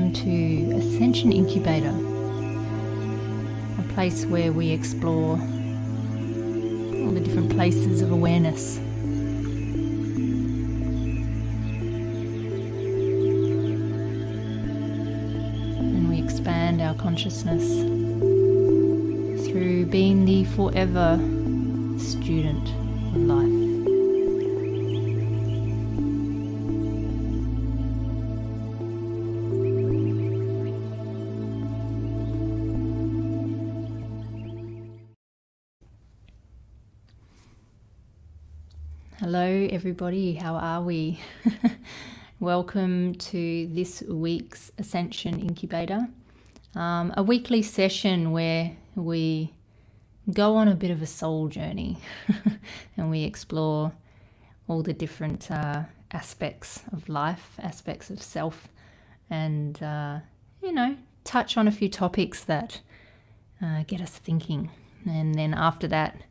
welcome to Ascension Incubator, a place where we explore all the different places of awareness. And we expand our consciousness through being the forever student of life. Hello everybody, how are we? Welcome to this week's Ascension Incubator, a weekly session where we go on a bit of a soul journey and we explore all the different aspects of life, aspects of self, and touch on a few topics that get us thinking. And then after that,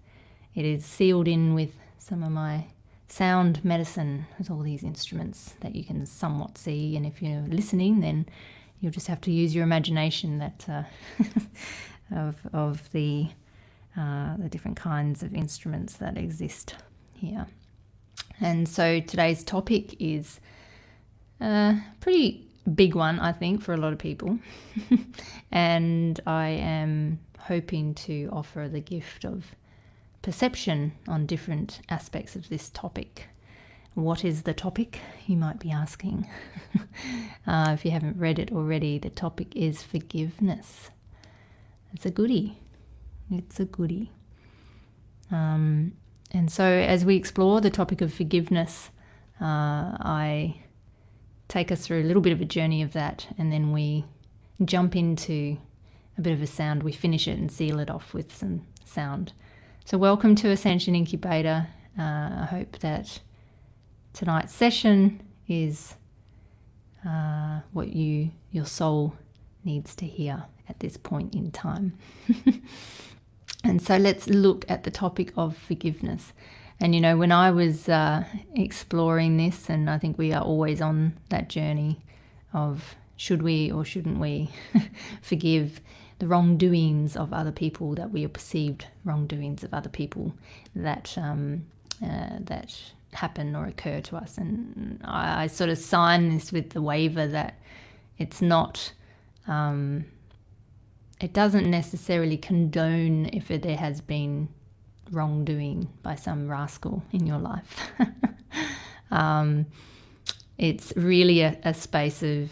it is sealed in with some of my sound medicine with all these instruments that you can somewhat see, and if you're listening, then you'll just have to use your imagination that of the different kinds of instruments that exist here. And so today's topic is a pretty big one, I think, for a lot of people, and I am hoping to offer the gift of perception on different aspects of this topic. What is the topic, you might be asking? If you haven't read it already, the topic is forgiveness. It's a goodie. And so as we explore the topic of forgiveness, I take us through a little bit of a journey of that, and then we jump into a bit of a sound. We finish it and seal it off with some sound. So welcome to Ascension Incubator. I hope that tonight's session is what your soul needs to hear at this point in time. And so let's look at the topic of forgiveness. And when I was exploring this, and I think we are always on that journey of should we or shouldn't we forgive the wrongdoings of other people, that we are perceived wrongdoings of other people that happen or occur to us. And I sort of sign this with the waiver that it's not, it doesn't necessarily condone if there has been wrongdoing by some rascal in your life. It's really a space of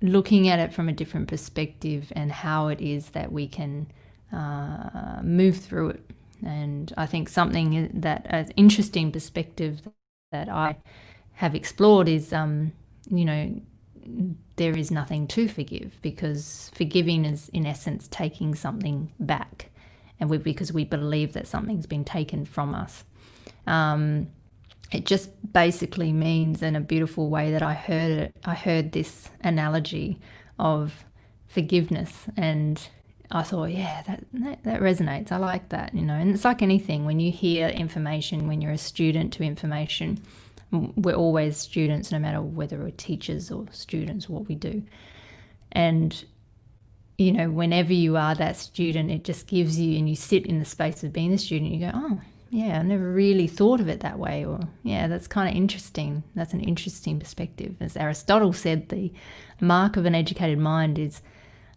looking at it from a different perspective and how it is that we can move through it. And I think something that an interesting perspective that I have explored is, there is nothing to forgive, because forgiving is in essence taking something back, and because we believe that something's been taken from us. It just basically means, in a beautiful way that I heard this analogy of forgiveness, and I thought, yeah, that resonates. I like that, and it's like anything. When you hear information, when you're a student to information, we're always students, no matter whether we're teachers or students, what we do. And, whenever you are that student, it just gives you, and you sit in the space of being the student, you go, oh, yeah, I never really thought of it that way, or yeah, that's kind of interesting. That's an interesting perspective. As Aristotle said, the mark of an educated mind is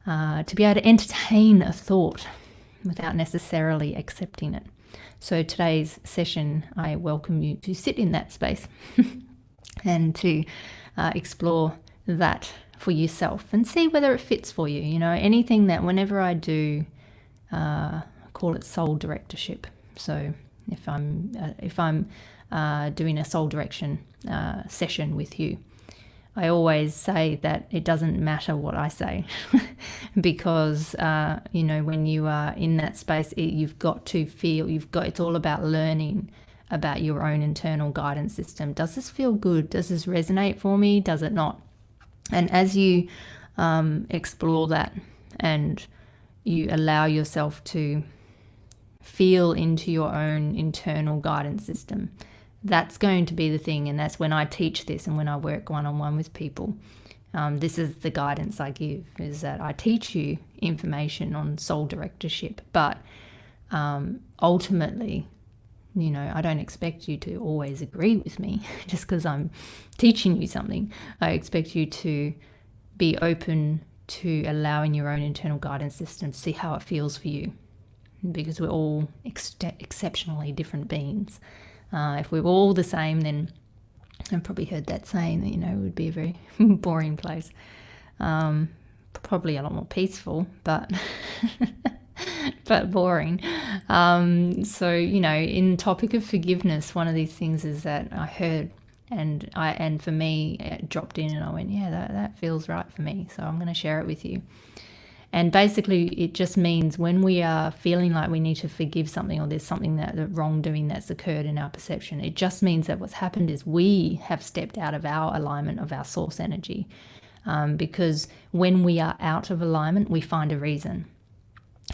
to be able to entertain a thought without necessarily accepting it. So today's session, I welcome you to sit in that space and to explore that for yourself and see whether it fits for you. Anything that, whenever I do, I call it soul directorship. So if I'm doing a soul direction session with you, I always say that it doesn't matter what I say because when you are in that space, you've got to feel, it's all about learning about your own internal guidance system. Does this feel good? Does this resonate for me? Does it not? And as you explore that and you allow yourself to feel into your own internal guidance system, that's going to be the thing. And that's when I teach this and when I work one-on-one with people, This is the guidance I give, is that I teach you information on soul directorship, but ultimately, I don't expect you to always agree with me just because I'm teaching you something. I expect you to be open to allowing your own internal guidance system to see how it feels for you, because we're all exceptionally different beings. If we were all the same, then I've probably heard that saying that, it would be a very boring place. Probably a lot more peaceful, but but boring. So, in the topic of forgiveness, one of these things is that I heard, and for me, it dropped in, and I went, yeah, that feels right for me. So I'm going to share it with you. And basically, it just means when we are feeling like we need to forgive something, or there's something the wrongdoing that's occurred in our perception, it just means that what's happened is we have stepped out of our alignment of our source energy. Because when we are out of alignment, we find a reason.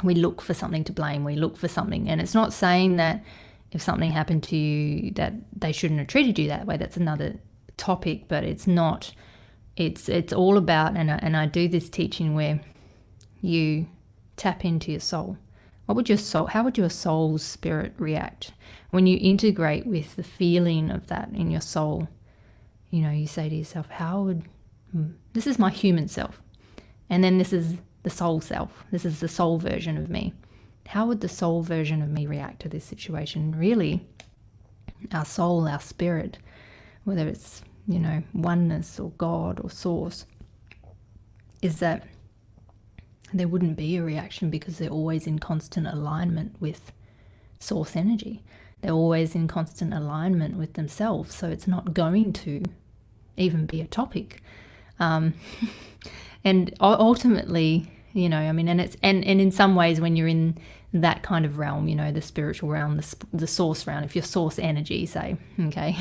We look for something to blame. We look for something. And it's not saying that if something happened to you that they shouldn't have treated you that way. That's another topic, but it's not. It's all about, and I do this teaching where you tap into your soul. How would your soul's spirit react when you integrate with the feeling of that in your soul? You say to yourself, this is my human self, and then this is the soul self. This is the soul version of me. How would the soul version of me react to this situation? Really, our soul, our spirit, whether it's, oneness or God or source, is that there wouldn't be a reaction, because they're always in constant alignment with source energy. They're always in constant alignment with themselves. So it's not going to even be a topic. And ultimately, and it's, and in some ways, when you're in that kind of realm, the spiritual realm, the source realm, if you're source energy, say, okay,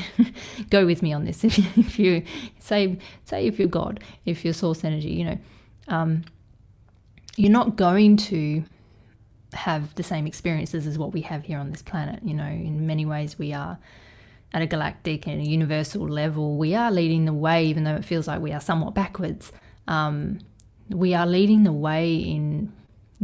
go with me on this. If you say if you're God, if you're source energy, you're not going to have the same experiences as what we have here on this planet. In many ways, we are at a galactic and a universal level. We are leading the way, even though it feels like we are somewhat backwards. We are leading the way in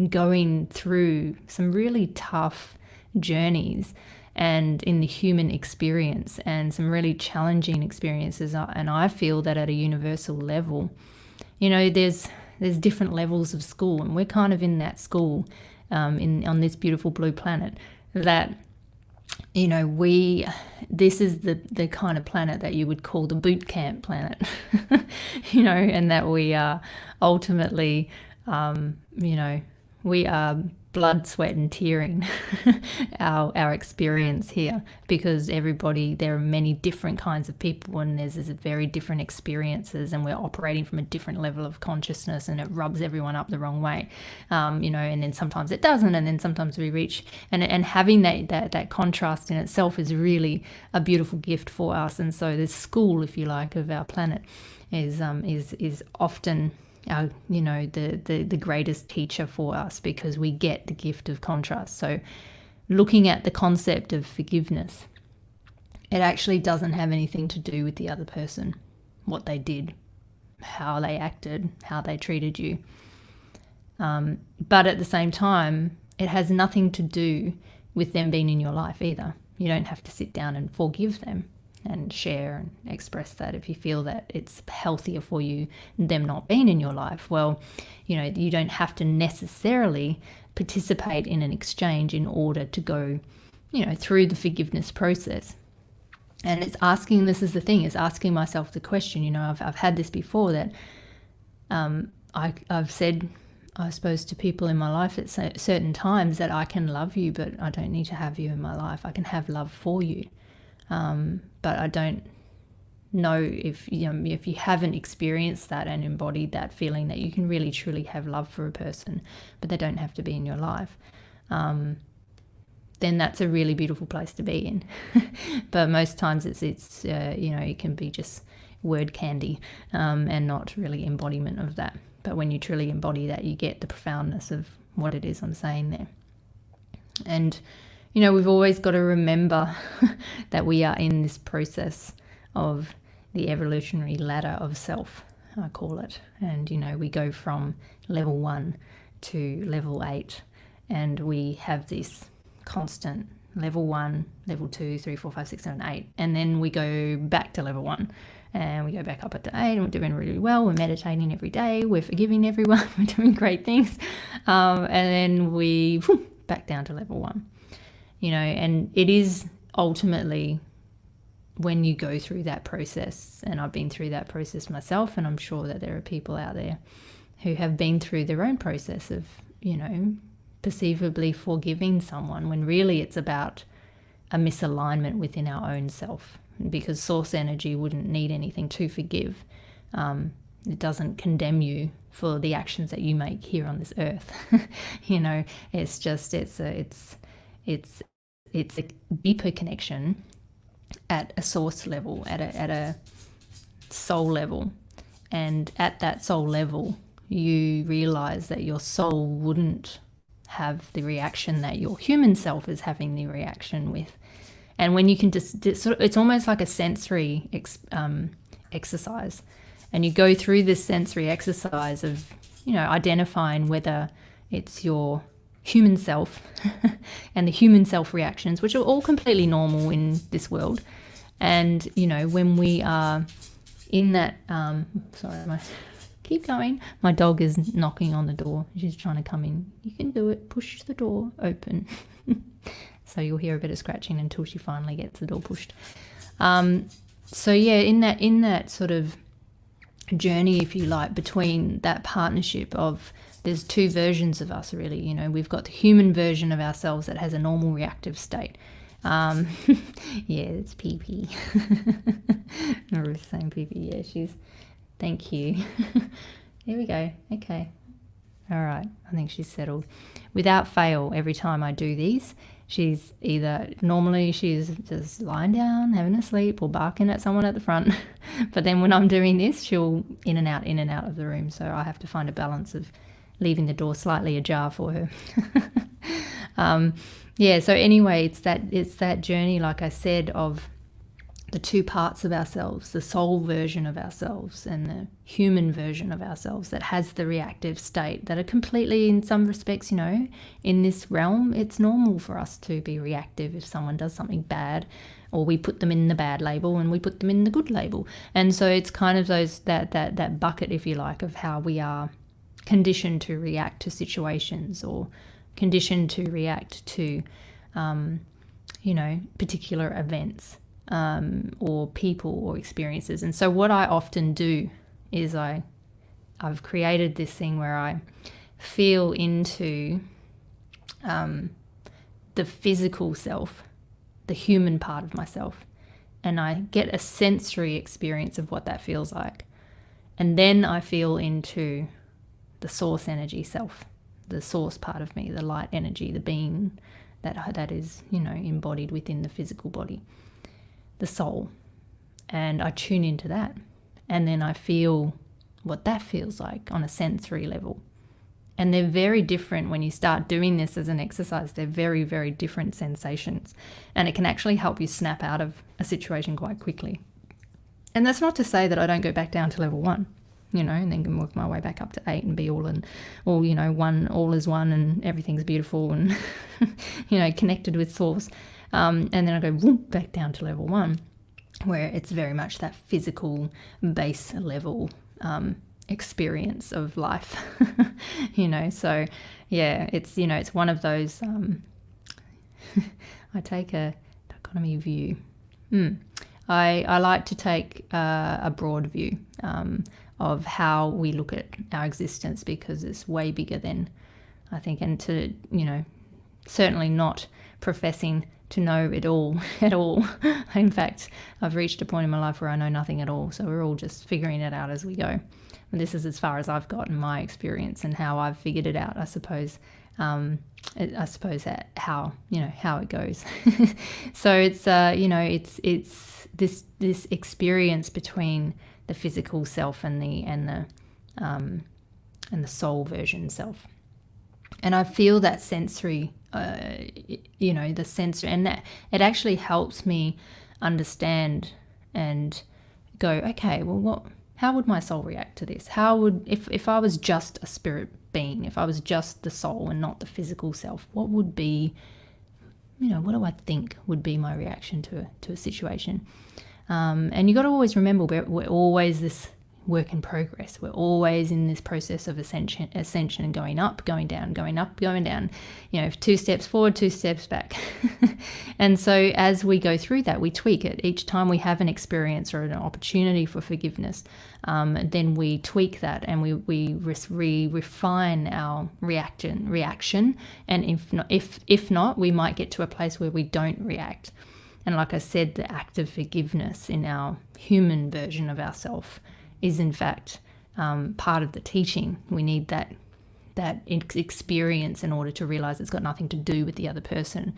going through some really tough journeys and in the human experience, and some really challenging experiences. And I feel that at a universal level, there's different levels of school, and we're kind of in that school on this beautiful blue planet that, this is the kind of planet that you would call the boot camp planet, and that we are ultimately, we are blood, sweat and tearing our experience here, because there are many different kinds of people, and there's very different experiences, and we're operating from a different level of consciousness, and it rubs everyone up the wrong way, and then sometimes it doesn't, and then sometimes we reach, and having that contrast in itself is really a beautiful gift for us. And so this school, if you like, of our planet is often the greatest teacher for us, because we get the gift of contrast. So looking at the concept of forgiveness, it actually doesn't have anything to do with the other person, what they did, how they acted, how they treated you. But at the same time, it has nothing to do with them being in your life either. You don't have to sit down and forgive them and share and express that if you feel that it's healthier for you them not being in your life. Well, you don't have to necessarily participate in an exchange in order to go, through the forgiveness process. And it's asking, this is the thing, is asking myself the question, I've had this before, that I've said, I suppose, to people in my life at certain times that I can love you, but I don't need to have you in my life. I can have love for you. But I don't know if you haven't experienced that and embodied that feeling that you can really truly have love for a person, but they don't have to be in your life, then that's a really beautiful place to be in. But most times it's it can be just word candy, and not really embodiment of that. But when you truly embody that, you get the profoundness of what it is I'm saying there. And we've always got to remember that we are in this process of the evolutionary ladder of self. I call it. And, we go from level 1 to level 8, and we have this constant level 1, level 2, 3, 4, 5, 6, 7, 8. And then we go back to level 1 and we go back up to 8, and we're doing really well. We're meditating every day. We're forgiving everyone. We're doing great things. And then we back down to level 1, and it is ultimately when you go through that process, and I've been through that process myself, and I'm sure that there are people out there who have been through their own process of, perceivably forgiving someone, when really it's about a misalignment within our own self, because source energy wouldn't need anything to forgive. It doesn't condemn you for the actions that you make here on this earth. It's just, it's a deeper connection at a source level, at a soul level. And at that soul level, you realize that your soul wouldn't have the reaction that your human self is having the reaction with. And when you can just it's almost like a sensory exercise, and you go through this sensory exercise of identifying whether it's your human self and the human self reactions, which are all completely normal in this world. And when we are in that keep going. My dog is knocking on the door. She's trying to come in. You can do it. Push the door open. So you'll hear a bit of scratching until she finally gets the door pushed. So yeah, in that sort of journey, if you like, between that partnership of, there's two versions of us really. We've got the human version of ourselves that has a normal reactive state. Yeah, it's PP. Ruth's saying PP. Yeah, she's. Thank you. Here we go. Okay. All right. I think she's settled. Without fail, every time I do these, she's normally she's just lying down, having a sleep, or barking at someone at the front. But then when I'm doing this, she'll in and out of the room. So I have to find a balance of leaving the door slightly ajar for her. Yeah. So anyway, it's that journey, like I said, of the two parts of ourselves, the soul version of ourselves and the human version of ourselves that has the reactive state, that are completely, in some respects, in this realm, it's normal for us to be reactive if someone does something bad, or we put them in the bad label and we put them in the good label. And so it's kind of that bucket, if you like, of how we are conditioned to react to situations, or conditioned to react to, particular events. Or people or experiences. And so what I often do is I've created this thing where I feel into the physical self, the human part of myself, and I get a sensory experience of what that feels like. And then I feel into the source energy self, the source part of me, the light energy, the being that is, embodied within the physical body, the soul. And I tune into that, and then I feel what that feels like on a sensory level. And they're very different when you start doing this as an exercise. They're very, very different sensations, and it can actually help you snap out of a situation quite quickly. And that's not to say that I don't go back down to level 1, and then can work my way back up to 8 and be all one, all is one, and everything's beautiful and connected with source. And then I go whoop, back down to level 1, where it's very much that physical base level experience of life. So yeah, it's one of those. I take a dichotomy view. I like to take a broad view of how we look at our existence, because it's way bigger than I think, and to certainly not professing to know it all at all. In fact, I've reached a point in my life where I know nothing at all. So we're all just figuring it out as we go. And this is as far as I've gotten my experience and how I've figured it out, I suppose. That how it goes. So it's it's this experience between the physical self and the soul version self. And I feel that sensory, the sensory, and that it actually helps me understand and go, okay, well, How would my soul react to this? How would, if I was just a spirit being, if I was just the soul and not the physical self, what would be, what do I think would be my reaction to a situation? And you got to always remember, we're always this work in progress. We're always in this process of ascension and going up, going down, going up, going down, 2 steps forward, 2 steps back. And so as we go through that, we tweak it. Each time we have an experience or an opportunity for forgiveness, then we tweak that and we refine our reaction. And if not, we might get to a place where we don't react. And like I said, the act of forgiveness in our human version of ourselves is in fact part of the teaching. We need that experience in order to realize it's got nothing to do with the other person.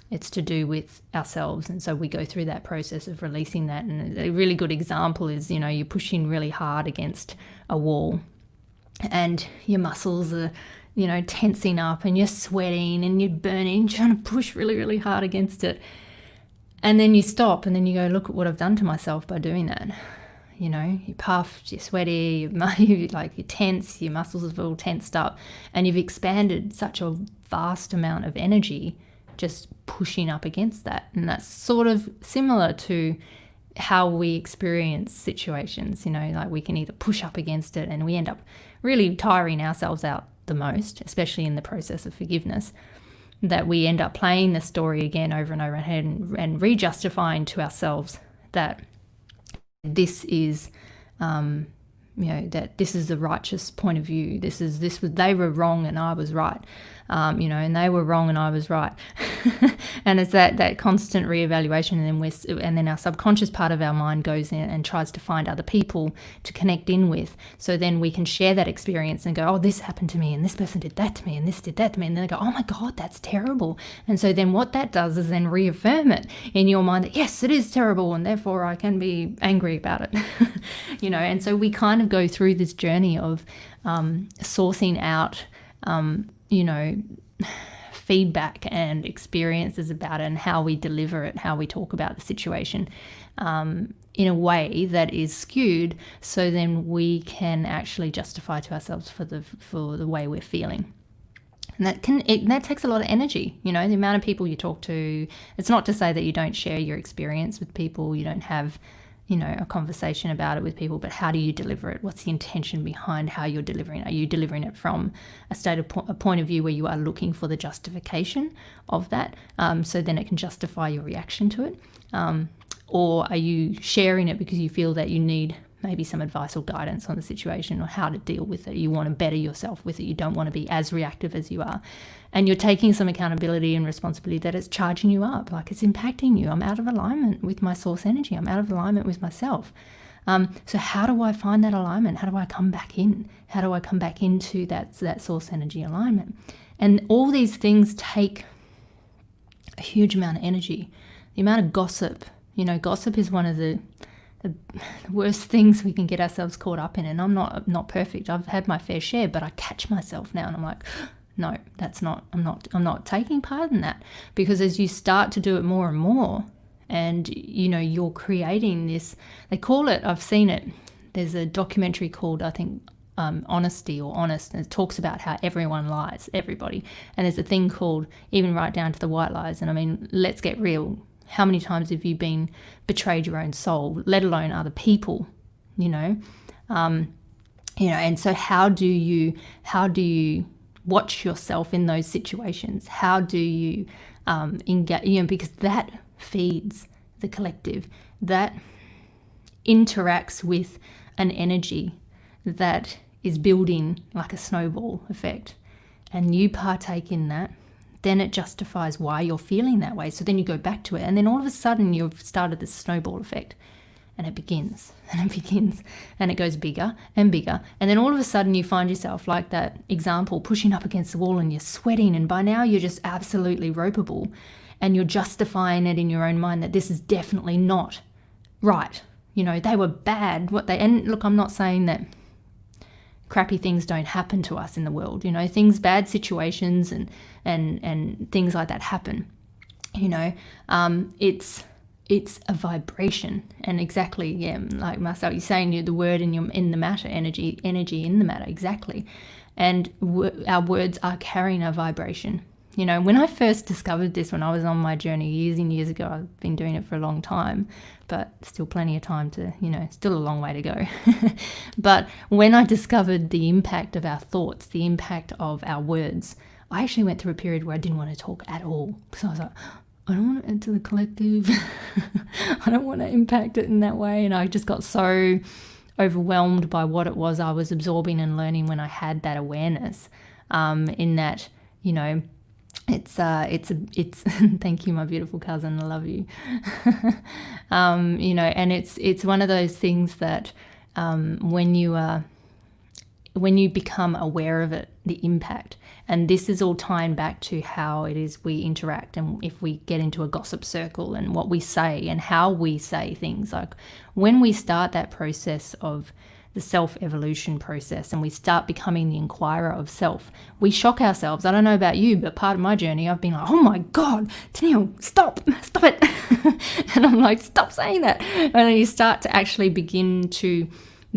It's to do with ourselves. And so we go through that process of releasing that. And a really good example is, you're pushing really hard against a wall and your muscles are, tensing up and you're sweating and you're burning, trying to push really, really hard against it. And then you stop and then you go, look at what I've done to myself by doing that. You puffed, you're sweaty, you're tense, your muscles are all tensed up, and you've expanded such a vast amount of energy just pushing up against that. And that's sort of similar to how we experience situations, we can either push up against it and we end up really tiring ourselves out the most, especially in the process of forgiveness, that we end up playing the story again over and over and re-justifying to ourselves that this is, that this is the righteous point of view. They were wrong and I was right, and they were wrong and I was right. And it's that constant reevaluation, and then our subconscious part of our mind goes in and tries to find other people to connect in with. So then we can share that experience and go, oh, this happened to me, and this person did that to me, and this did that to me, and then they go, oh my God, that's terrible. And so then what that does is then reaffirm it in your mind that yes, it is terrible, and therefore I can be angry about it. And so we kind of go through this journey of sourcing out, feedback and experiences about it and how we deliver it, how we talk about the situation in a way that is skewed, so then we can actually justify to ourselves for the way we're feeling. And that takes a lot of energy, the amount of people you talk to. It's not to say that you don't share your experience with people, you don't have a conversation about it with people, but how do you deliver it? What's the intention behind how you're delivering it? Are you delivering it from a point of view where you are looking for the justification of that, so then it can justify your reaction to it? Or are you sharing it because you feel that you need maybe some advice or guidance on the situation or how to deal with it? You want to better yourself with it. You don't want to be as reactive as you are. And you're taking some accountability and responsibility that it's charging you up, like it's impacting you. I'm out of alignment with my source energy. I'm out of alignment with myself. So how do I find that alignment? How do I come back in? How do I come back into that source energy alignment? And all these things take a huge amount of energy. The amount of gossip, gossip is one of the worst things we can get ourselves caught up in. And I'm not perfect. I've had my fair share, but I catch myself now and I'm like, no, I'm not taking part in that. Because as you start to do it more and more, and you're creating this, they call it, I've seen it, there's a documentary called, I think, Honesty or Honest, and it talks about how everyone lies, everybody. And there's a thing called even right down to the white lies. And I mean, let's get real. How many times have you been betrayed your own soul, let alone other people? And so how do you watch yourself in those situations? How do you engage? Because that feeds the collective, that interacts with an energy that is building like a snowball effect, and you partake in that. Then it justifies why you're feeling that way. So then you go back to it, and then all of a sudden you've started this snowball effect, and it begins and it begins and it goes bigger and bigger. And then all of a sudden you find yourself like that example, pushing up against the wall and you're sweating, and by now you're just absolutely ropeable, and you're justifying it in your own mind that this is definitely not right. They were bad. And look, I'm not saying that crappy things don't happen to us in the world, bad situations and things like that happen. It's it's a vibration. And exactly, yeah, like Marcel, you're saying, the word in the matter, energy in the matter, exactly. And our words are carrying a vibration. You know, when I first discovered this, when I was on my journey years and years ago, I've been doing it for a long time, but still plenty of time to, still a long way to go. But when I discovered the impact of our thoughts, the impact of our words, I actually went through a period where I didn't want to talk at all. Because I was like, I don't want to enter the collective. I don't want to impact it in that way. And I just got so overwhelmed by what it was I was absorbing and learning when I had that awareness, in that, it's thank you, my beautiful cousin, I love you. And it's one of those things that when you become aware of it, the impact, and this is all tying back to how it is we interact, and if we get into a gossip circle and what we say and how we say things, like when we start that process of the self-evolution process and we start becoming the inquirer of self, we shock ourselves. I don't know about you, but part of my journey, I've been like, oh my God, Tennille, stop it. And I'm like, stop saying that. And then you start to actually begin to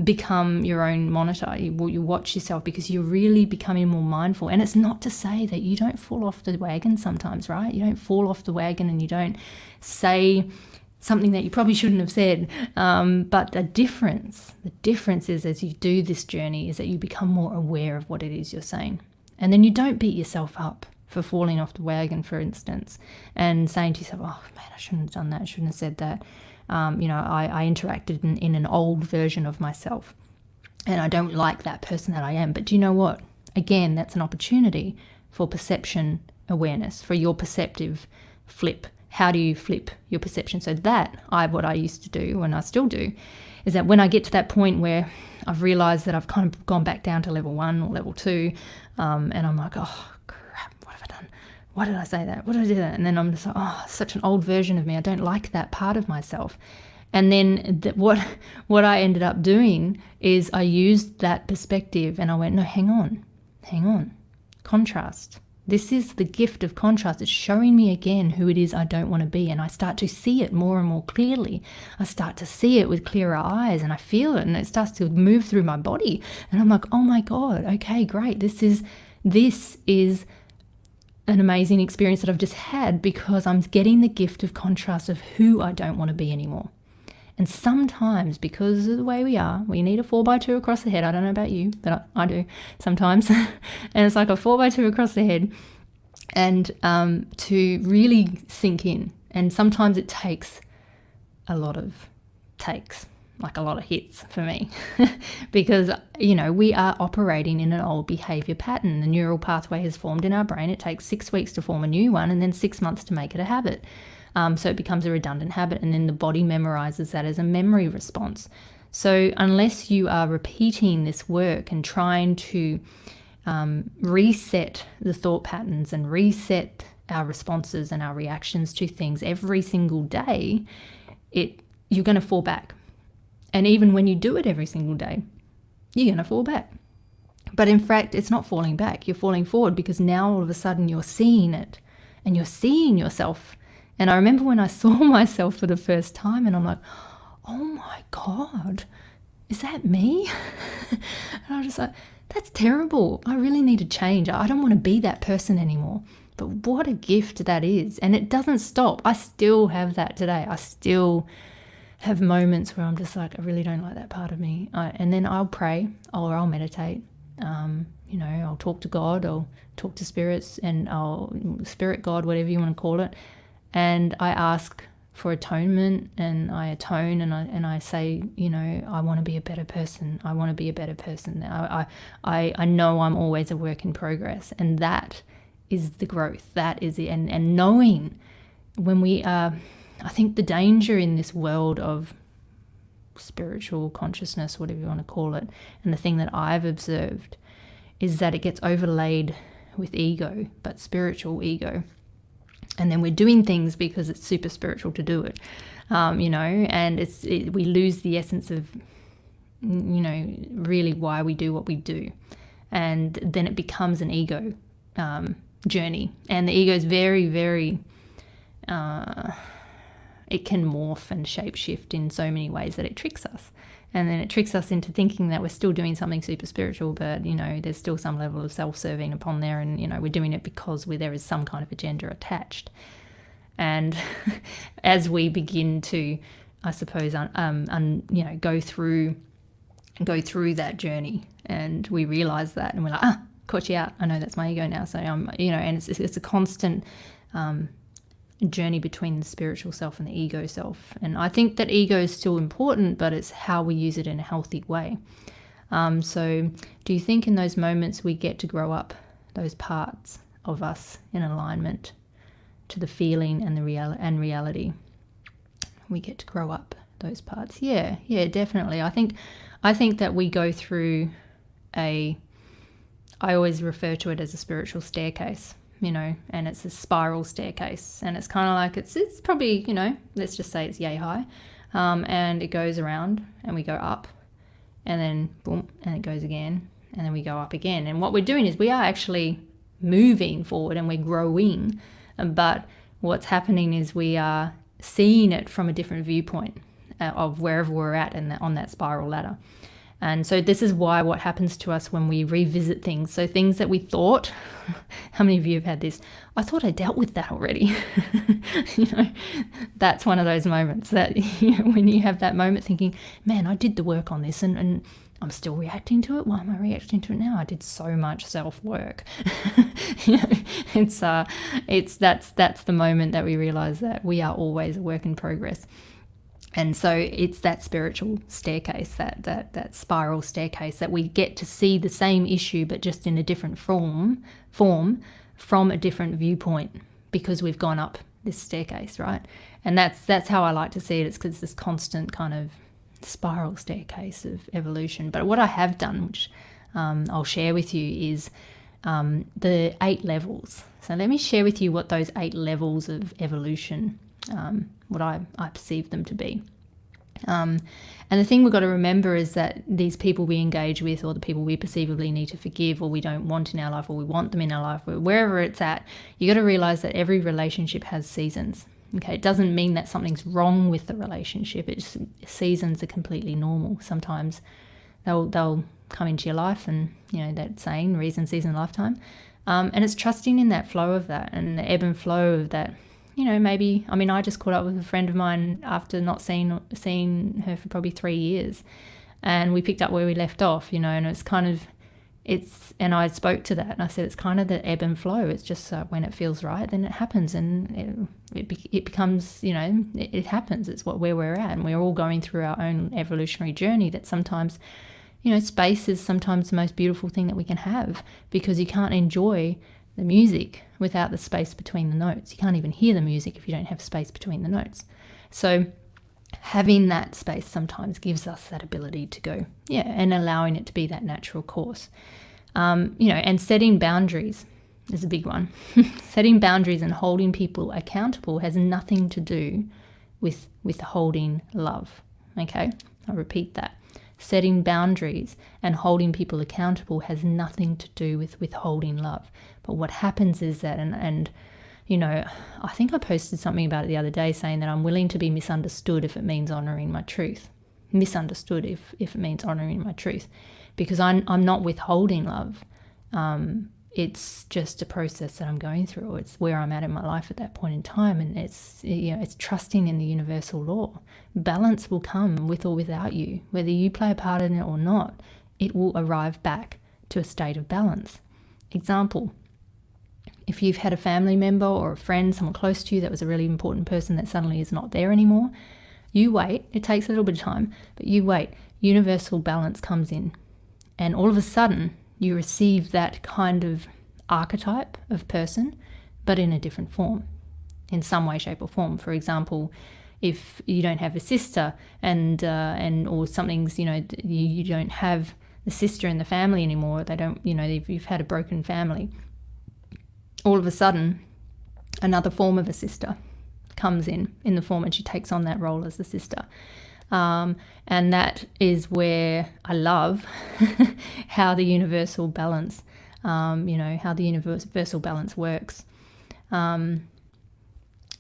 become your own monitor. You watch yourself because you're really becoming more mindful. And it's not to say that you don't fall off the wagon sometimes, right? You don't fall off the wagon and you don't say something that you probably shouldn't have said. But the difference is, as you do this journey, is that you become more aware of what it is you're saying. And then you don't beat yourself up for falling off the wagon, for instance, and saying to yourself, oh man, I shouldn't have done that, I shouldn't have said that. I interacted in an old version of myself and I don't like that person that I am. But do you know what? Again, that's an opportunity for perception awareness, for your perceptive flip. How do you flip your perception? So what I used to do, and I still do, is that when I get to that point where I've realized that I've kind of gone back down to level 1 or level 2, and I'm like, oh crap, what have I done? Why did I say that? What did I do that? And then I'm just like, oh, such an old version of me. I don't like that part of myself. And then what I ended up doing is I used that perspective and I went, no, hang on, contrast. This is the gift of contrast. It's showing me again who it is I don't want to be. And I start to see it more and more clearly. I start to see it with clearer eyes and I feel it and it starts to move through my body. And I'm like, oh my God, okay, great. This is an amazing experience that I've just had because I'm getting the gift of contrast of who I don't want to be anymore. And sometimes, because of the way we are, we need a 4x2 across the head. I don't know about you, but I do sometimes. And it's like a 4x2 across the head, and to really sink in. And sometimes it takes a lot of takes, like a lot of hits for me, because, we are operating in an old behavior pattern. The neural pathway has formed in our brain. It takes 6 weeks to form a new one and then 6 months to make it a habit. So it becomes a redundant habit, and then the body memorizes that as a memory response. So unless you are repeating this work and trying to reset the thought patterns and reset our responses and our reactions to things every single day, you're going to fall back. And even when you do it every single day, you're going to fall back. But in fact, it's not falling back. You're falling forward because now all of a sudden you're seeing it and you're seeing yourself. And I remember when I saw myself for the first time and I'm like, oh my God, is that me? And I was just like, that's terrible. I really need to change. I don't want to be that person anymore. But what a gift that is. And it doesn't stop. I still have that today. I still have moments where I'm just like, I really don't like that part of me. And then I'll pray or I'll meditate. I'll talk to God, I'll talk to spirits, and I'll spirit God, whatever you want to call it. And I ask for atonement, and I atone, and I say, I want to be a better person. I want to be a better person. I know I'm always a work in progress, and that is the growth. That is it. And knowing when we are, I think the danger in this world of spiritual consciousness, whatever you want to call it, and the thing that I've observed is that it gets overlaid with ego, but spiritual ego. And then we're doing things because it's super spiritual to do it, and we lose the essence of, really why we do what we do. And then it becomes an ego journey. And the ego is very, very it can morph and shapeshift in so many ways that it tricks us. And then it tricks us into thinking that we're still doing something super spiritual, but, there's still some level of self-serving upon there. And, we're doing it because there is some kind of agenda attached. And as we begin to, I suppose, go through that journey, and we realize that, and we're like, caught you out. I know that's my ego now. So, and it's a constant journey between the spiritual self and the ego self. And I think that ego is still important, but it's how we use it in a healthy way. So do you think in those moments we get to grow up those parts of us in alignment to the feeling and the reality? We get to grow up those parts. Yeah, definitely. I think that we go through I always refer to it as a spiritual staircase. And it's a spiral staircase, and it's kind of like it's probably, let's just say it's yay high, and it goes around, and we go up, and then boom, and it goes again, and then we go up again. And what we're doing is we are actually moving forward, and we're growing, but what's happening is we are seeing it from a different viewpoint of wherever we're at on that spiral ladder. And so this is why what happens to us when we revisit things. So things that we thought, how many of you have had this? I thought I dealt with that already. That's one of those moments that, when you have that moment thinking, man, I did the work on this and I'm still reacting to it. Why am I reacting to it now? I did so much self-work. That's the moment that we realize that we are always a work in progress. And so it's that spiritual staircase, that spiral staircase, that we get to see the same issue, but just in a different form from a different viewpoint, because we've gone up this staircase, right? And that's how I like to see it. It's because this constant kind of spiral staircase of evolution. But what I have done, which I'll share with you, is the 8 levels. So let me share with you what those 8 levels of evolution what I perceive them to be. And the thing we've got to remember is that these people we engage with, or the people we perceivably need to forgive, or we don't want in our life, or we want them in our life, or wherever it's at, you got to realize that every relationship has seasons. Okay, it doesn't mean that something's wrong with the relationship. It's seasons are completely normal. Sometimes they'll come into your life, and that saying, reason, season, lifetime. And it's trusting in that flow of that, and the ebb and flow of that. Maybe, I just caught up with a friend of mine after not seeing her for probably 3 years, and we picked up where we left off, and it's kind of, and I spoke to that, and I said, it's kind of the ebb and flow. It's just when it feels right, then it happens, and it becomes, it happens. It's where we're at, and we're all going through our own evolutionary journey that sometimes, space is sometimes the most beautiful thing that we can have, because you can't enjoy the music without the space between the notes. You can't even hear the music if you don't have space between the notes. So having that space sometimes gives us that ability to go, and allowing it to be that natural course. And setting boundaries is a big one. Setting boundaries and holding people accountable has nothing to do with holding love. Okay, I'll repeat that. Setting boundaries and holding people accountable has nothing to do with withholding love. But what happens is that, and I think I posted something about it the other day, saying that I'm willing to be misunderstood if it means honoring my truth. Misunderstood if it means honoring my truth, because I'm not withholding love. It's just a process that I'm going through. It's where I'm at in my life at that point in time, and it's trusting in the universal law. Balance will come with or without you, whether you play a part in it or not. It will arrive back to a state of balance. Example: if you've had a family member or a friend, someone close to you that was a really important person that suddenly is not there anymore, you wait. It takes a little bit of time, but you wait. Universal balance comes in, and all of a sudden you receive that kind of archetype of person, but in a different form, in some way, shape or form. For example, if you don't have a sister and or something's, you don't have the sister in the family anymore, they don't, if you've had a broken family, all of a sudden another form of a sister comes in the form, and she takes on that role as the sister. And that is where I love how the universal balance, how the universal balance works. The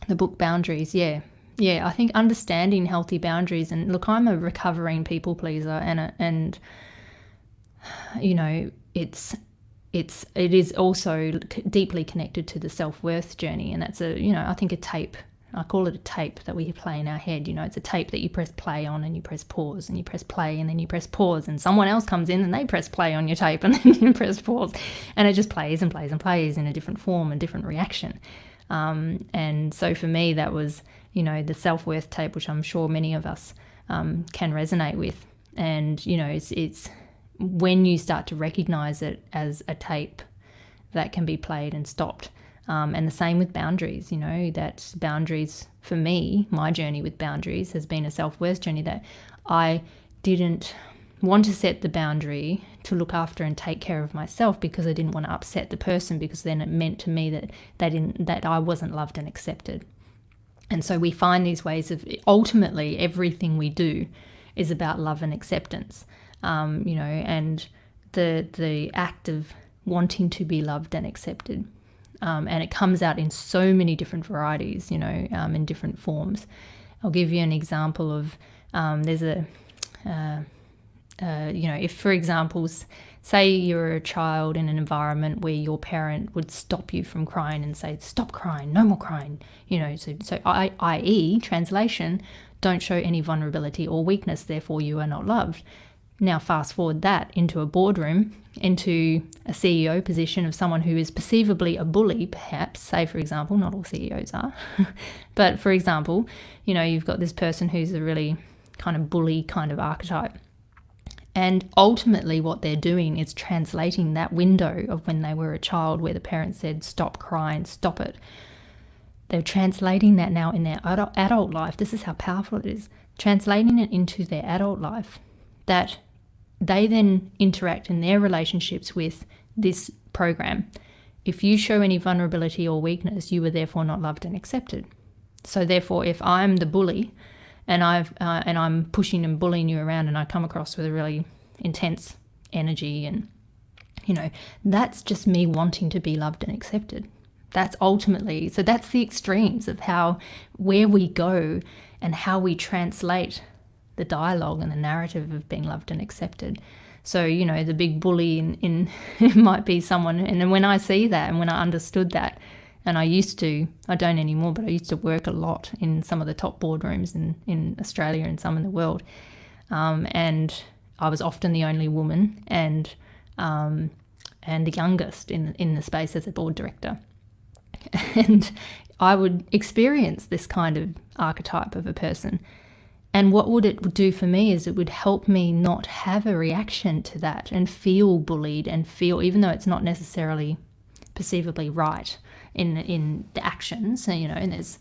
book Boundaries, I think understanding healthy boundaries, and look, I'm a recovering people pleaser, and you know, it is also deeply connected to the self-worth journey, and that's I think a tape. I call it a tape that we play in our head. It's a tape that you press play on, and you press pause, and you press play, and then you press pause, and someone else comes in and they press play on your tape, and then you press pause, and it just plays and plays and plays in a different form and different reaction. And so for me, that was, the self-worth tape, which I'm sure many of us can resonate with. And, it's when you start to recognize it as a tape that can be played and stopped. And the same with boundaries, that boundaries for me, my journey with boundaries has been a self-worth journey, that I didn't want to set the boundary to look after and take care of myself because I didn't want to upset the person, because then it meant to me that I wasn't loved and accepted. And so we find these ways of, ultimately everything we do is about love and acceptance, and the act of wanting to be loved and accepted. And it comes out in so many different varieties, in different forms. I'll give you an example of, there's if, for example, say you're a child in an environment where your parent would stop you from crying and say, stop crying, no more crying, so i.e. translation, don't show any vulnerability or weakness, therefore you are not loved. Now fast forward that into a boardroom, into a CEO position of someone who is perceivably a bully, perhaps, say for example, not all CEOs are, but for example, you've got this person who's a really kind of bully kind of archetype. And ultimately what they're doing is translating that window of when they were a child where the parents said, stop crying, stop it. They're translating that now in their adult life. This is how powerful it is. Translating it into their adult life, that they then interact in their relationships with this program. If you show any vulnerability or weakness, you are therefore not loved and accepted. So therefore, if I'm the bully and I'm pushing and bullying you around, and I come across with a really intense energy, and that's just me wanting to be loved and accepted. That's ultimately, so that's the extremes of where we go and how we translate the dialogue and the narrative of being loved and accepted. So, the big bully in might be someone, and then when I see that and when I understood that, and I don't anymore, but I used to work a lot in some of the top boardrooms in Australia and some in the world. And I was often the only woman and the youngest in the space as a board director. And I would experience this kind of archetype of a person. And what it would do for me is it would help me not have a reaction to that and feel bullied and feel, even though it's not necessarily perceivably right in the actions, and there's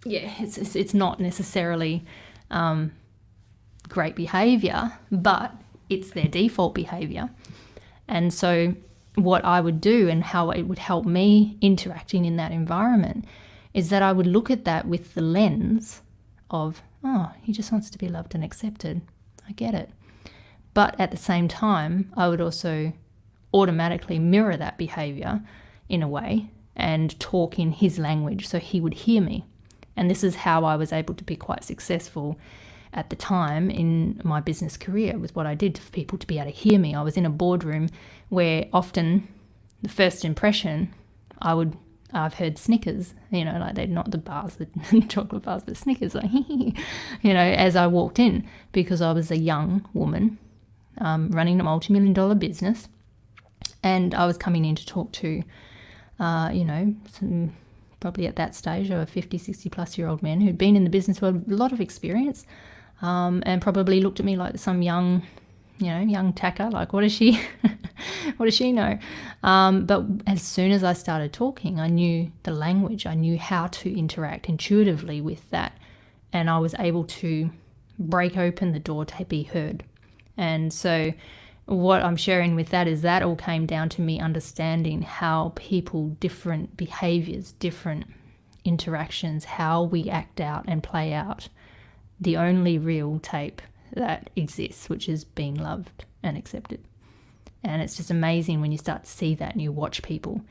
it's not necessarily great behavior, but it's their default behavior. And so what I would do and how it would help me interacting in that environment is that I would look at that with the lens of, oh, he just wants to be loved and accepted. I get it. But at the same time, I would also automatically mirror that behavior in a way and talk in his language so he would hear me. And this is how I was able to be quite successful at the time in my business career, with what I did for people to be able to hear me. I was in a boardroom where often the first impression, I've heard Snickers, like they're not the bars, the chocolate bars, but Snickers, like, as I walked in, because I was a young woman running a multi-million-dollar business, and I was coming in to talk to, some, probably at that stage, over 50, 60 plus year old men who'd been in the business world, a lot of experience, and probably looked at me like some young tacker, like, what does she know? But as soon as I started talking, I knew the language, I knew how to interact intuitively with that, and I was able to break open the door to be heard. And so what I'm sharing with that is that all came down to me understanding how people, different behaviors, different interactions, how we act out and play out the only real tape that exists, which is being loved and accepted. And it's just amazing when you start to see that and you watch people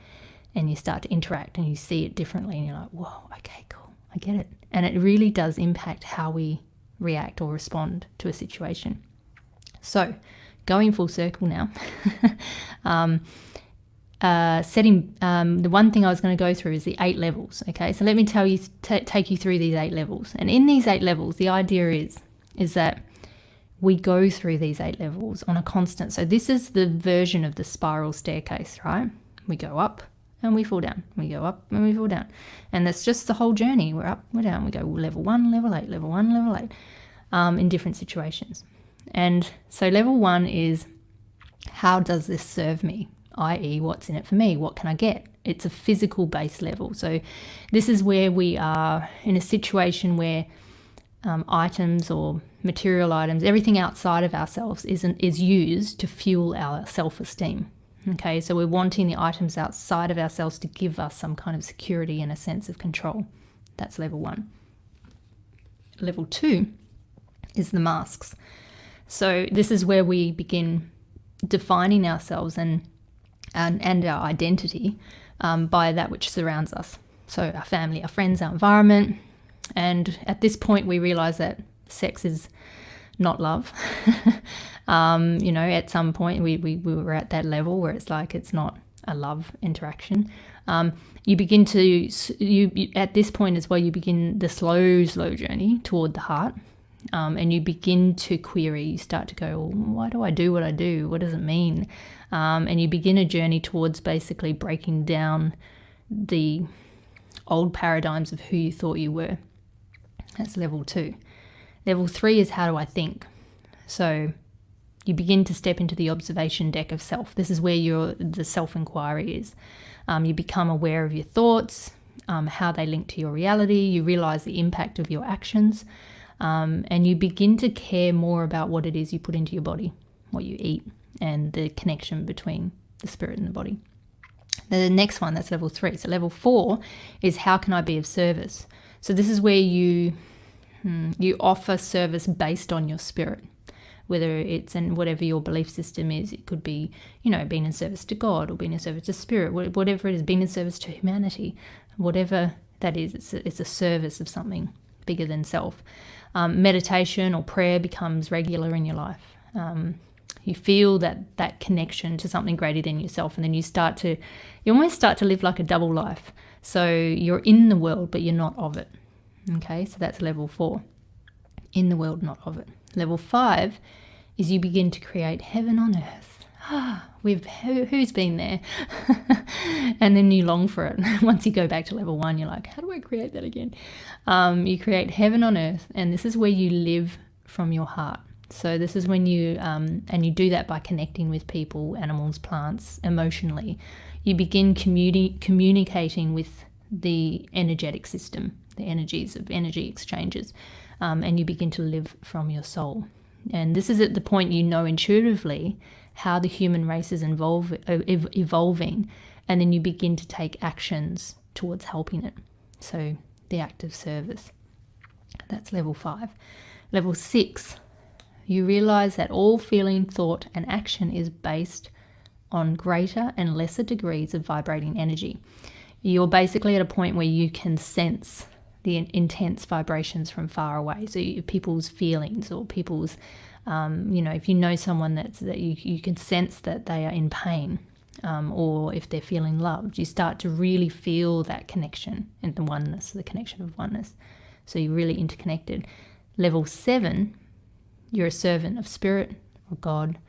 and you start to interact and you see it differently and you're like, whoa, okay, cool. I get it. And it really does impact how we react or respond to a situation. So going full circle now, the one thing I was going to go through is the 8 levels. Okay, so let me tell you, take you through these 8 levels. And in these 8 levels, the idea is that we go through these 8 levels on a constant. So this is the version of the spiral staircase, right? We go up and we fall down. We go up and we fall down. And that's just the whole journey. We're up, we're down. We go level 1, level 8, level 1, level 8, in different situations. And so level 1 is, how does this serve me? i.e. what's in it for me? What can I get? It's a physical base level. So this is where we are in a situation where items or material items, everything outside of ourselves is used to fuel our self-esteem. Okay, so we're wanting the items outside of ourselves to give us some kind of security and a sense of control. That's level 1. Level 2 is the masks. So this is where we begin defining ourselves and our identity by that which surrounds us. So our family, our friends, our environment. And at this point, we realize that sex is not love. At some point we were at that level where it's like it's not a love interaction. You begin to, at this point as well, you begin the slow journey toward the heart. And you begin to query, you start to go, well, why do I do what I do? What does it mean? And you begin a journey towards basically breaking down the old paradigms of who you thought you were. That's level 2. Level 3 is, how do I think? So you begin to step into the observation deck of self. This is where the self-inquiry is. You become aware of your thoughts, how they link to your reality. You realize the impact of your actions. And you begin to care more about what it is you put into your body, what you eat, and the connection between the spirit and the body. The next one, that's level 3. So level 4 is, how can I be of service? So this is where you offer service based on your spirit, whether it's in whatever your belief system is. It could be, being in service to God, or being in service to spirit, whatever it is, being in service to humanity, whatever that is. It's a service of something bigger than self. Meditation or prayer becomes regular in your life. You feel that connection to something greater than yourself, and then you almost start to live like a double life. So you're in the world, but you're not of it. Okay, so that's level 4. In the world, not of it. Level 5 is, you begin to create heaven on earth. Who's been there? And then you long for it. Once you go back to level 1, you're like, how do I create that again? You create heaven on earth, and this is where you live from your heart. So this is when you, and you do that by connecting with people, animals, plants, emotionally. You begin communicating with the energetic system, the energies of energy exchanges, and you begin to live from your soul. And this is at the point intuitively how the human race is evolving, and then you begin to take actions towards helping it. So the act of service. That's level 5. Level 6, you realize that all feeling, thought, and action is based on greater and lesser degrees of vibrating energy. You're basically at a point where you can sense the intense vibrations from far away. So people's feelings, or people's, if you know someone that you can sense that they are in pain, or if they're feeling loved, you start to really feel that connection and the oneness, the connection of oneness. So you're really interconnected. Level 7, you're a servant of spirit or God.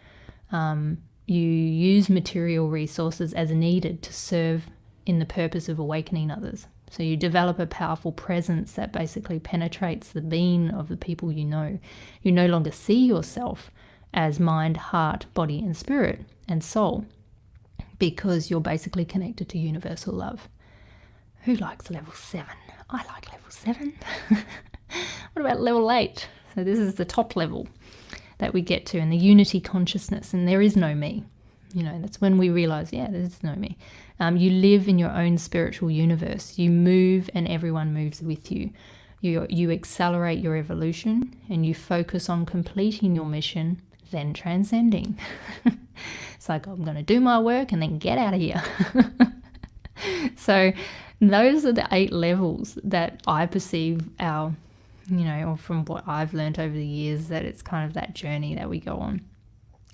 You use material resources as needed to serve in the purpose of awakening others. So you develop a powerful presence that basically penetrates the being of the people you know. You no longer see yourself as mind, heart, body, and spirit and soul, because you're basically connected to universal love. Who likes level 7? I like level 7. What about level 8? So this is the top level that we get to, in the unity consciousness, and there is no me. That's when we realize, there is no me. You live in your own spiritual universe. You move, and everyone moves with you. You accelerate your evolution, and you focus on completing your mission, then transcending. It's like, I'm going to do my work and then get out of here. So those are the 8 levels that I perceive our, or from what I've learned over the years, that it's kind of that journey that we go on.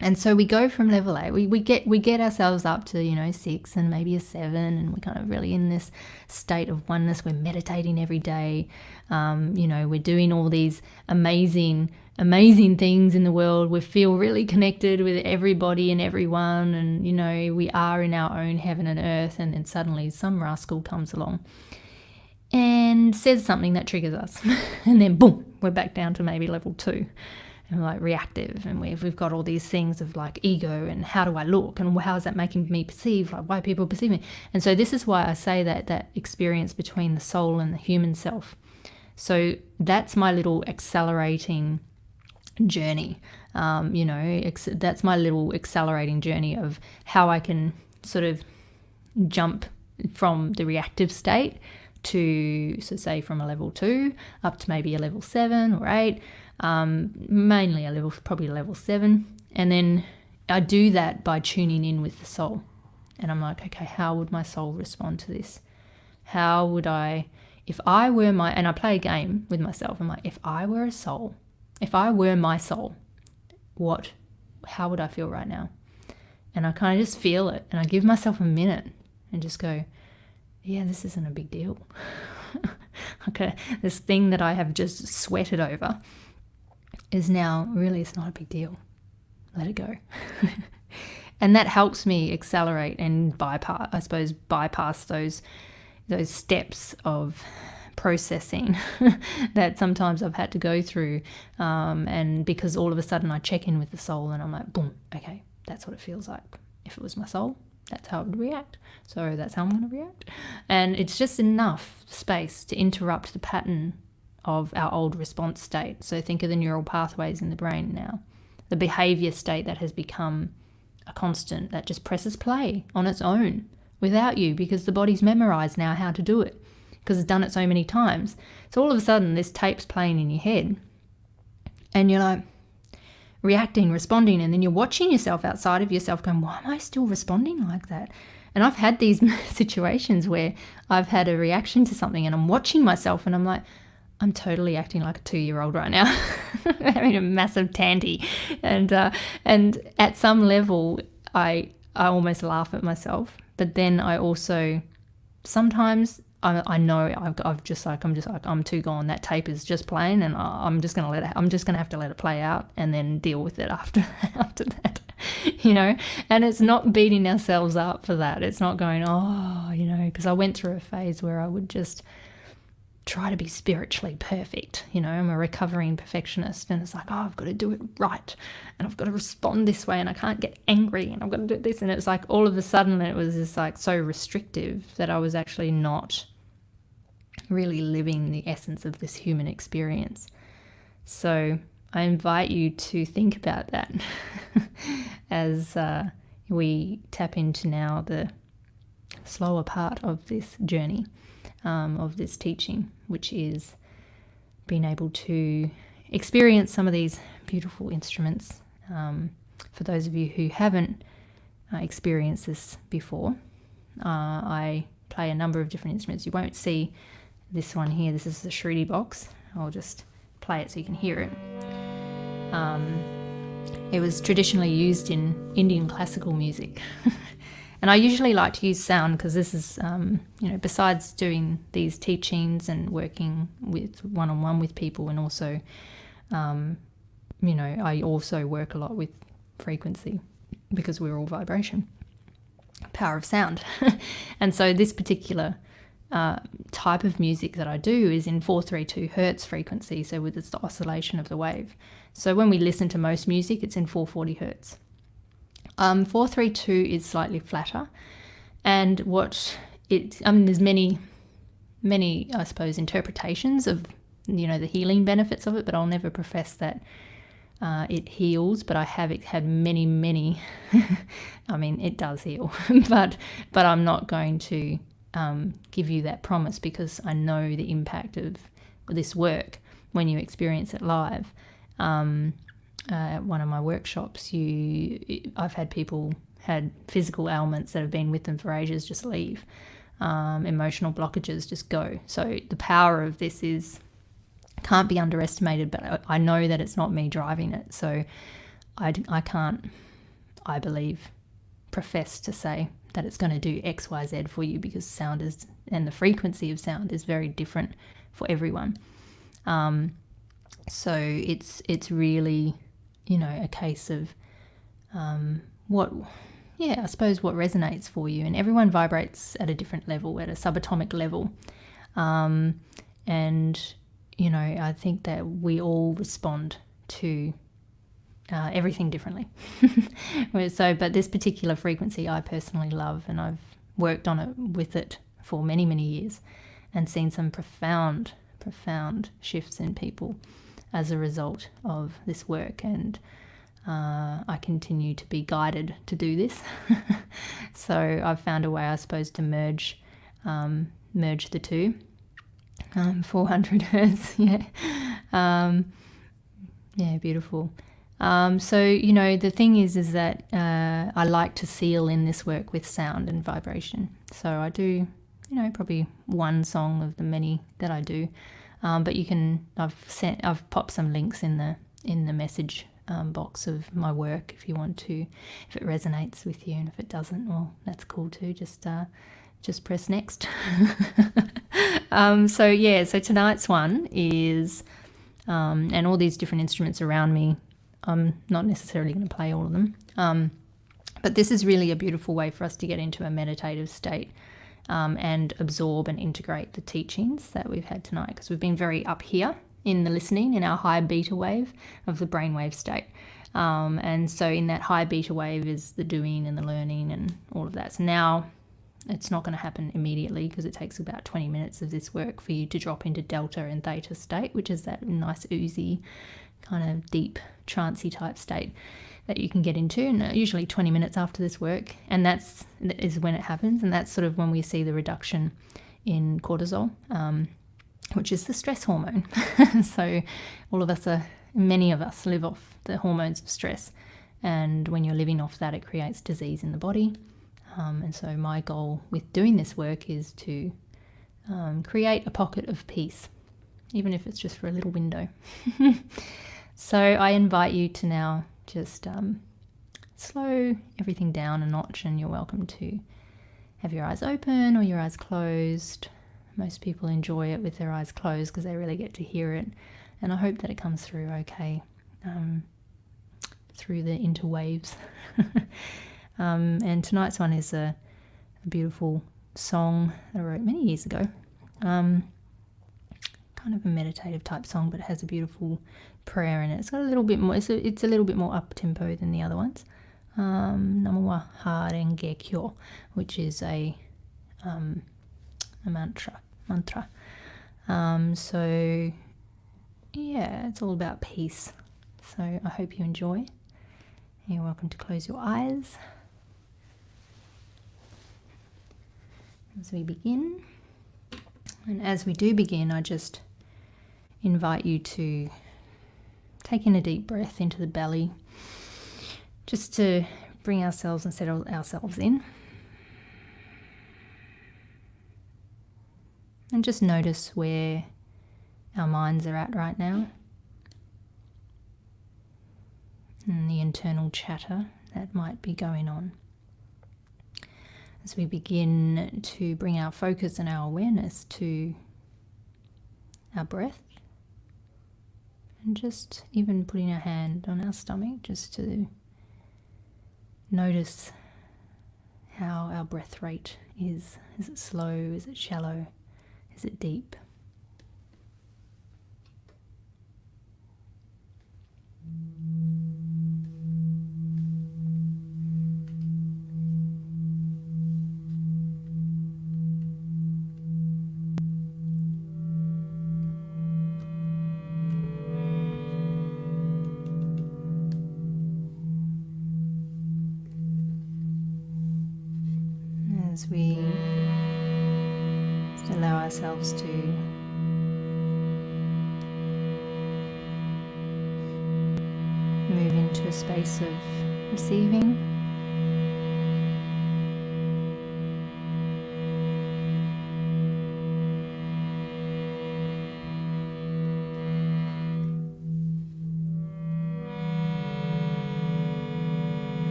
And so we go from level 8, we get ourselves up to, 6 and maybe a 7, and we're kind of really in this state of oneness. We're meditating every day. We're doing all these amazing things in the world. We feel really connected with everybody and everyone, and, we are in our own heaven and earth. And then suddenly some rascal comes along and says something that triggers us. And then boom, we're back down to maybe level 2. And like reactive, and we've got all these things of like ego and how do I look and how is that making me perceive, like why people perceive me. And so this is why I say that experience between the soul and the human self. So that's my little accelerating journey. That's my little accelerating journey of how I can sort of jump from the reactive state to, so say from a level 2 up to maybe a level 7 or 8. Mainly probably level 7. And then I do that by tuning in with the soul. And I'm like, okay, how would my soul respond to this? How would I, if I were and I play a game with myself. I'm like, if I were my soul, how would I feel right now? And I kind of just feel it. And I give myself a minute and just go, yeah, this isn't a big deal. Okay, this thing that I have just sweated over is now really, it's not a big deal. Let it go. And that helps me accelerate and bypass those steps of processing that sometimes I've had to go through. And because all of a sudden I check in with the soul and I'm like, boom, okay, that's what it feels like. If it was my soul, that's how it would react. So that's how I'm going to react. And it's just enough space to interrupt the pattern of our old response state. So think of the neural pathways in the brain now. The behavior state that has become a constant that just presses play on its own without you, because the body's memorized now how to do it because it's done it so many times. So all of a sudden this tape's playing in your head and you're like reacting, responding, and then you're watching yourself outside of yourself going, why am I still responding like that? And I've had these situations where I've had a reaction to something and I'm watching myself and I'm like, I'm totally acting like a 2-year-old right now, having a massive tanty. And at some level, I almost laugh at myself. But then I also, sometimes I know I'm too gone. That tape is just playing, and I'm just gonna have to let it play out and then deal with it after that. And it's not beating ourselves up for that. It's not going, because I went through a phase where I would just try to be spiritually perfect. I'm a recovering perfectionist, and it's like, I've got to do it right, and I've got to respond this way, and I can't get angry, and I've got to do this. And it's like all of a sudden it was just like so restrictive that I was actually not really living the essence of this human experience. So I invite you to think about that as we tap into now the slower part of this journey, of this teaching, which is being able to experience some of these beautiful instruments. For those of you who haven't experienced this before, I play a number of different instruments. You won't see this one here. This is the Shruti box. I'll just play it so you can hear it. It was traditionally used in Indian classical music. And I usually like to use sound because this is, besides doing these teachings and working with one-on-one with people, and also, I also work a lot with frequency because we're all vibration, power of sound. And so this particular type of music that I do is in 432 hertz frequency, so with the oscillation of the wave. So when we listen to most music, it's in 440 hertz. 432 is slightly flatter, and there's many, I suppose, interpretations of, the healing benefits of it, but I'll never profess that it heals, but I have had many, I mean, it does heal, but I'm not going to give you that promise, because I know the impact of this work when you experience it live. At one of my workshops, I've had people had physical ailments that have been with them for ages just leave. emotional blockages just go. So the power of this can't be underestimated, but I know that it's not me driving it. So I can't, I believe, profess to say that it's going to do X, Y, Z for you, because sound is, and the frequency of sound is very different for everyone. So it's really, a case of I suppose what resonates for you. And everyone vibrates at a different level, at a subatomic level. And, I think that we all respond to everything differently. But this particular frequency I personally love, and I've worked on it with it for many, many years and seen some profound shifts in people as a result of this work. And I continue to be guided to do this. So I've found a way, I suppose, to merge the two. 400 hertz, beautiful. So the thing is that I like to seal in this work with sound and vibration. So I do, probably one song of the many that I do. But I've popped some links in the message box of my work if you want to, if it resonates with you, and if it doesn't, well, that's cool too. Just press next. So tonight's one is, and all these different instruments around me, I'm not necessarily going to play all of them, but this is really a beautiful way for us to get into a meditative state and absorb and integrate the teachings that we've had tonight, because we've been very up here in the listening, in our high beta wave of the brainwave state. And so in that high beta wave is the doing and the learning and all of that. So now it's not going to happen immediately, because it takes about 20 minutes of this work for you to drop into delta and theta state, which is that nice oozy kind of deep trancey type state that you can get into, and usually 20 minutes after this work, and that is when it happens. And that's sort of when we see the reduction in cortisol, which is the stress hormone. So many of us live off the hormones of stress, and when you're living off that, it creates disease in the body. And so my goal with doing this work is to create a pocket of peace, even if it's just for a little window. So I invite you to now just slow everything down a notch, and you're welcome to have your eyes open or your eyes closed. Most people enjoy it with their eyes closed because they really get to hear it, and I hope that it comes through okay through the interwaves. And tonight's one is a beautiful song that I wrote many years ago. Kind of a meditative type song, but it has a beautiful prayer in it. It's got a little bit more, it's a little bit more up tempo than the other ones. Namo wa Renge Kyo, which is a mantra. So yeah, it's all about peace. So I hope you enjoy. You're welcome to close your eyes as we begin. And as we do begin, I just invite you to take in a deep breath into the belly, just to bring ourselves and settle ourselves in. And just notice where our minds are at right now, and the internal chatter that might be going on. As we begin to bring our focus and our awareness to our breath, and just even putting our hand on our stomach just to notice how our breath rate is. Is it slow? Is it shallow? Is it deep? As we just allow ourselves to move into a space of receiving,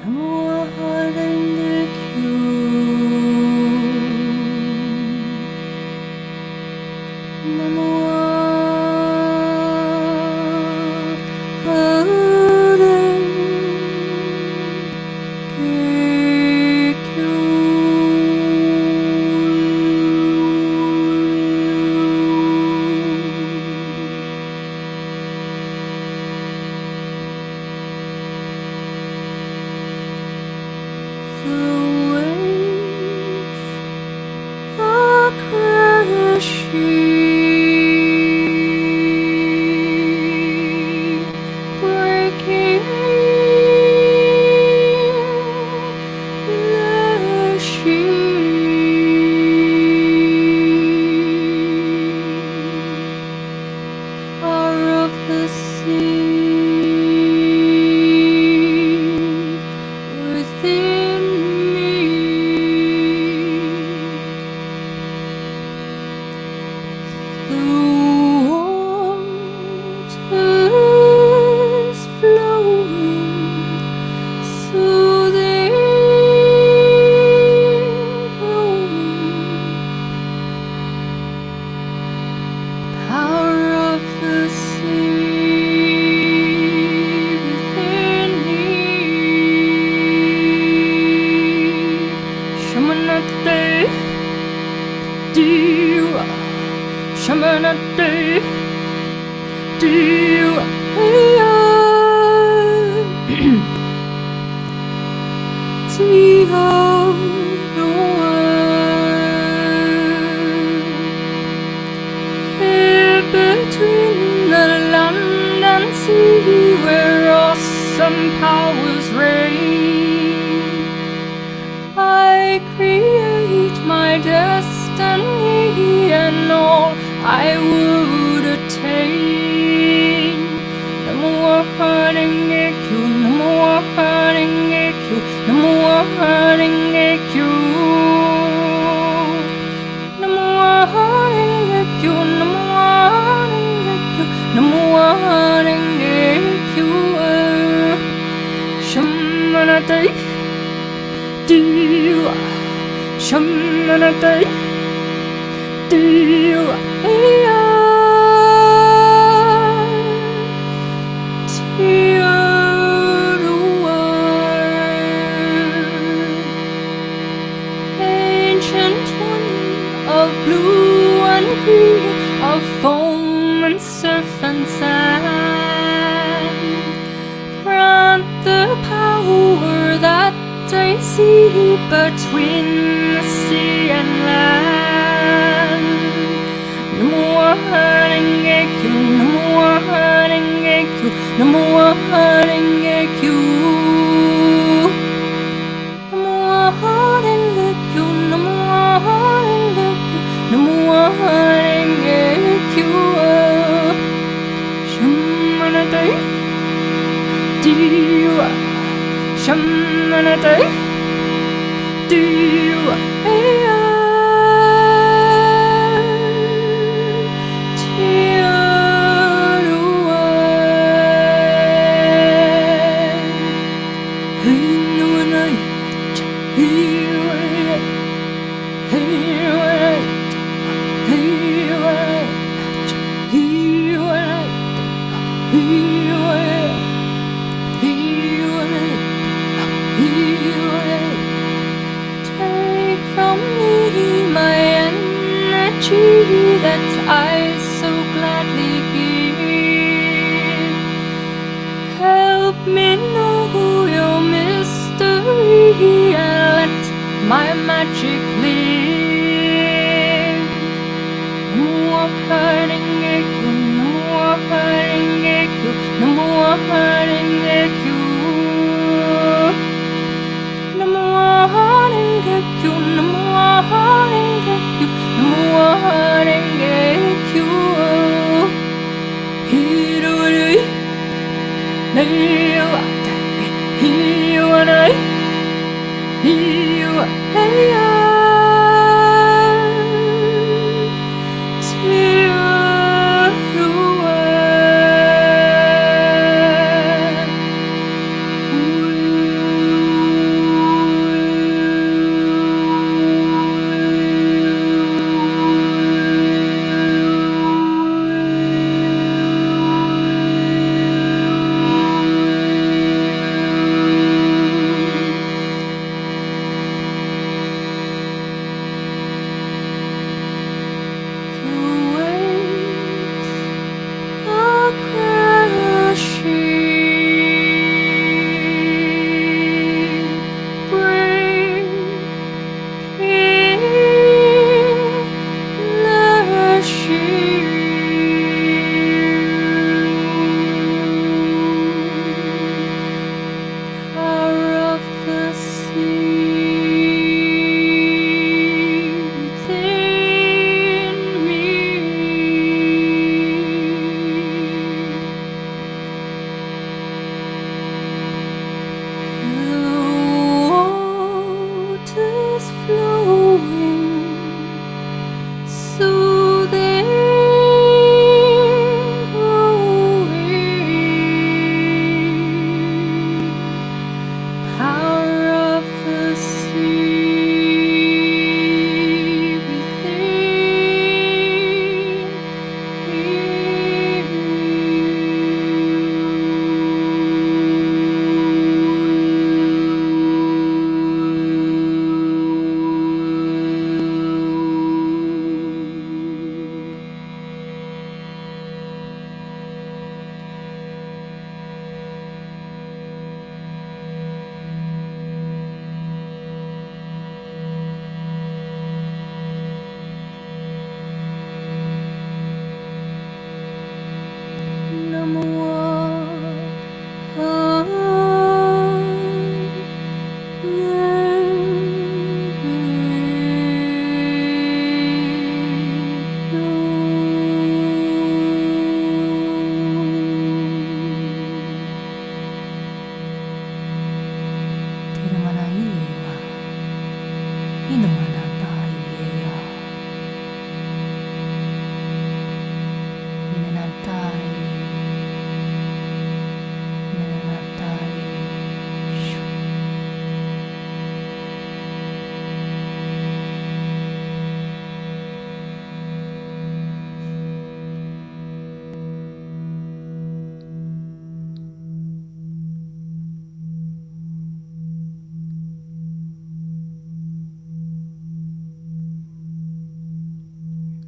Between the land and sea, where awesome powers reign, I create my destiny and all I would attain. No more hurting you, no more hurting you, no more hurting you. No more hurting you, no more hurting you, no more hurting you. Shamanate, do Shamanate, do Ancient one of blue and green, of foam and surf and sand, grant the power that I see between the sea and land. No more hurting you, no more hurting you, no more hurting you. No more hurting you, no more hurting you, no more hurting you. Shamanate, do Shamanate, do Take from me my energy that I so gladly give. Help me know your mystery and let my magic live. No more hurting you, no more hurting you, no more hurting you. No more hurting you, no more hurting you, no more hurting you. Hiruri, nail, hiwanai, hiwanai. Ooh.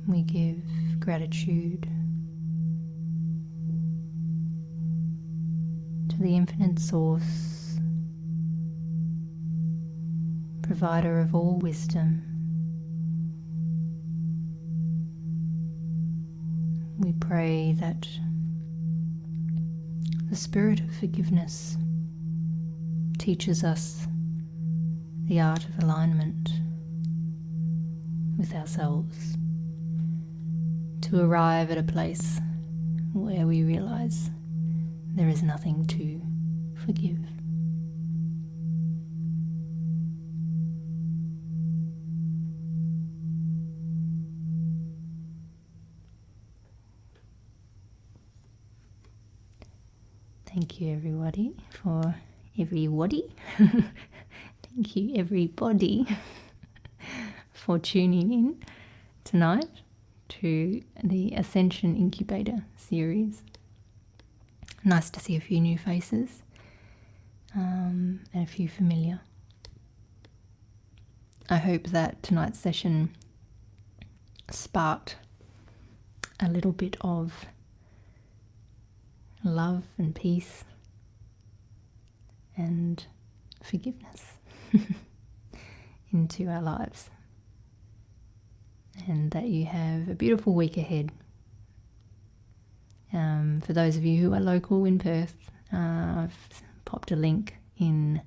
We give gratitude to the infinite source, provider of all wisdom. We pray that the spirit of forgiveness teaches us the art of alignment with ourselves, to arrive at a place where we realize there is nothing to forgive. Thank you everybody. Thank you everybody for tuning in tonight to the Ascension Incubator series. Nice to see a few new faces and a few familiar. I hope that tonight's session sparked a little bit of love and peace and forgiveness into our lives, and that you have a beautiful week ahead. For those of you who are local in Perth, I've popped a link in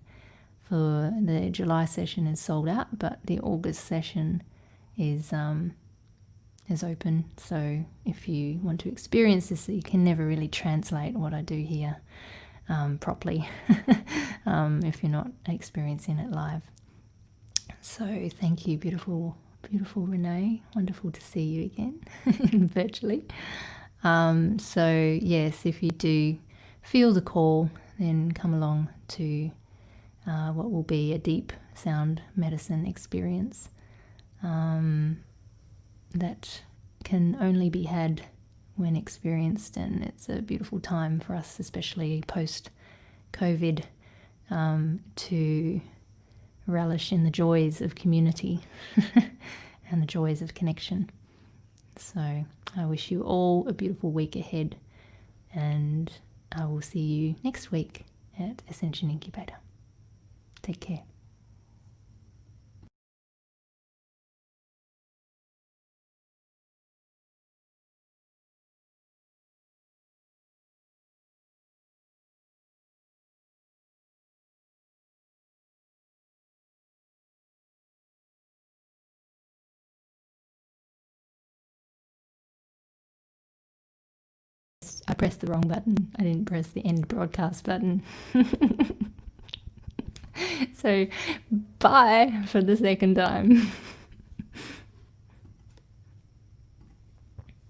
for the July session is sold out, but the August session is open. So if you want to experience this, you can never really translate what I do here properly if you're not experiencing it live. So thank you, beautiful Renee. Wonderful to see you again virtually. So yes, if you do feel the call, then come along to what will be a deep sound medicine experience that can only be had when experienced, and it's a beautiful time for us, especially post-COVID, to relish in the joys of community and the joys of connection. So I wish you all a beautiful week ahead, and I will see you next week at Ascension Incubator. Take care. I pressed the wrong button. I didn't press the end broadcast button. So bye for the second time.